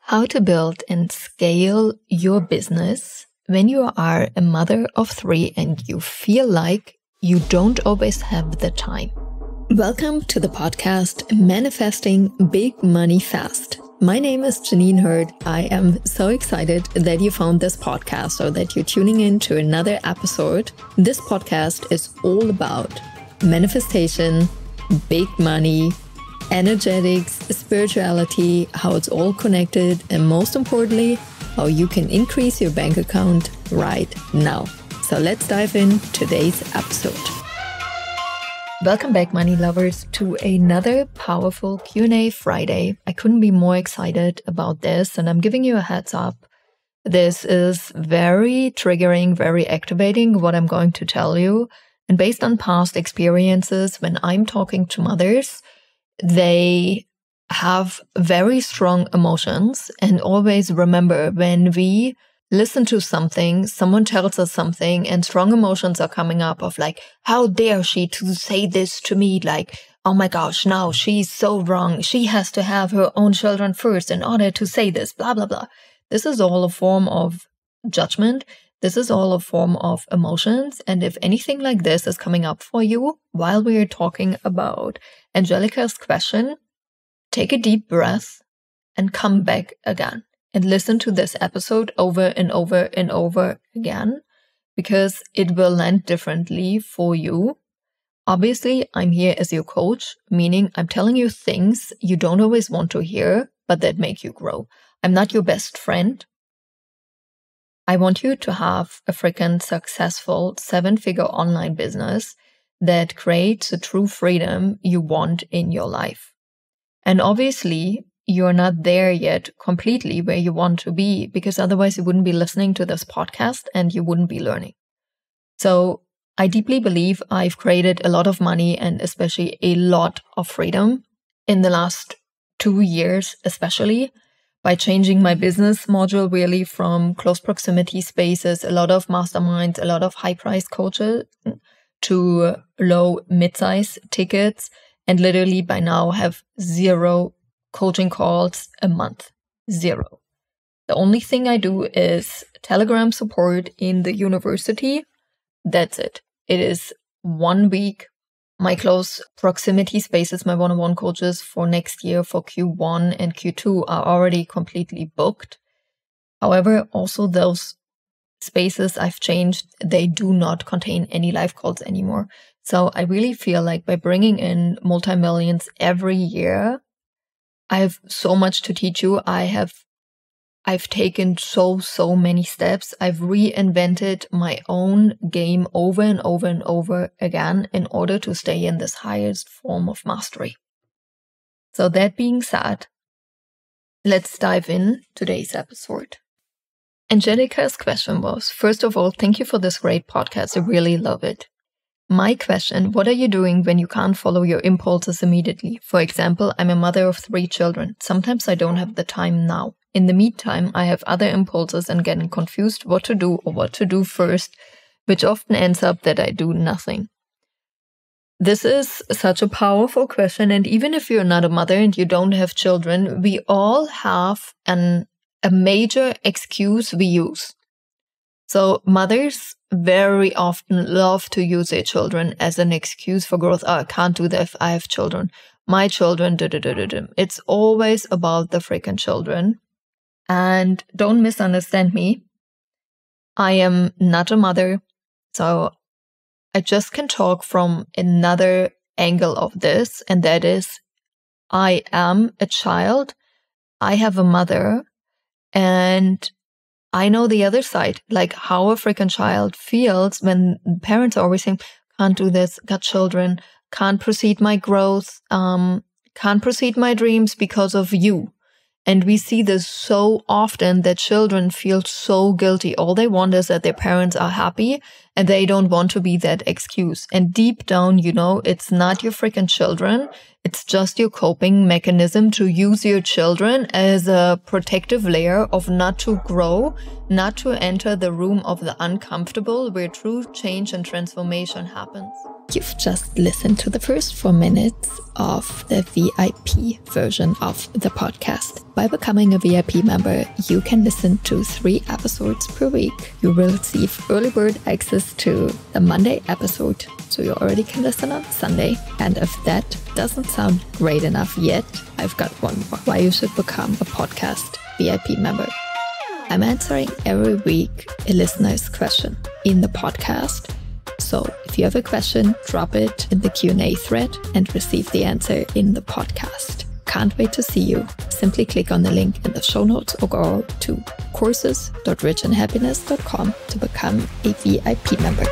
How to build and scale your business when you are a mother of 3 and you feel like you don't always have the time. Welcome to the podcast Manifesting Big Money Fast. My name is Jeanine. I am so excited that you found this podcast or that you're tuning in to another episode. This podcast is all about manifestation, big money, energetics, spirituality, how it's all connected, and most importantly, how you can increase your bank account right now. So let's dive in today's episode. Welcome back, money lovers, to another powerful Q&A Friday. I couldn't be more excited about this, and I'm giving you a heads up. This is very triggering, very activating, what I'm going to tell you. And based on past experiences, when I'm talking to mothers, they have very strong emotions. And always remember, when we listen to something, someone tells us something, and strong emotions are coming up of like, how dare she to say this to me? Like, oh my gosh, now she's so wrong. She has to have her own children first in order to say this, blah, blah, blah. This is all a form of judgment. This is all a form of emotions. And if anything like this is coming up for you while we are talking about Angelica's question, take a deep breath and come back again and listen to this episode over and over and over again, because it will land differently for you. Obviously, I'm here as your coach, meaning I'm telling you things you don't always want to hear, but that make you grow. I'm not your best friend. I want you to have a freaking successful 7-figure online business that creates the true freedom you want in your life. And obviously, you're not there yet completely where you want to be, because otherwise you wouldn't be listening to this podcast and you wouldn't be learning. So I deeply believe I've created a lot of money and especially a lot of freedom in the last 2 years, especially by changing my business module really from close proximity spaces, a lot of masterminds, a lot of high-priced coaches, to low mid-size tickets, and literally by now have 0 coaching calls a month. 0. The only thing I do is Telegram support in the university. That's it. It is 1 week. My close proximity spaces, my one-on-one coaches for next year for Q1 and Q2 are already completely booked. However, also those spaces I've changed, they do not contain any live calls anymore. So I really feel like by bringing in multi-millions every year, I have so much to teach you. I've taken so many steps. I've reinvented my own game over and over and over again in order to stay in this highest form of mastery. So that being said, let's dive in today's episode. Angelica's question was, first of all, thank you for this great podcast. I really love it. My question, what are you doing when you can't follow your impulses immediately? For example, I'm a mother of 3 children. Sometimes I don't have the time now. In the meantime, I have other impulses and getting confused what to do or what to do first, which often ends up that I do nothing. This is such a powerful question. And even if you're not a mother and you don't have children, we all have a major excuse we use. So mothers very often love to use their children as an excuse for growth. Oh, I can't do that if I have children. My children, It's always about the freaking children. And don't misunderstand me. I am not a mother, so I just can talk from another angle of this, and that is I am a child. I have a mother, and I know the other side, like how a freaking child feels when parents are always saying, can't do this, got children, can't proceed my growth, can't proceed my dreams because of you. And we see this so often that children feel so guilty. All they want is that their parents are happy and they don't want to be that excuse. And deep down, you know, it's not your freaking children. It's just your coping mechanism to use your children as a protective layer of not to grow, not to enter the room of the uncomfortable where true change and transformation happens. You've just listened to the first 4 minutes of the VIP version of the podcast. By becoming a VIP member, you can listen to 3 episodes per week. You will receive early bird access to the Monday episode, so you already can listen on Sunday. And if that doesn't sound great enough yet, I've got one more. Why you should become a podcast VIP member. I'm answering every week a listener's question in the podcast. So if you have a question, drop it in the Q&A thread and receive the answer in the podcast. Can't wait to see you. Simply click on the link in the show notes or go to courses.richandhappiness.com to become a VIP member.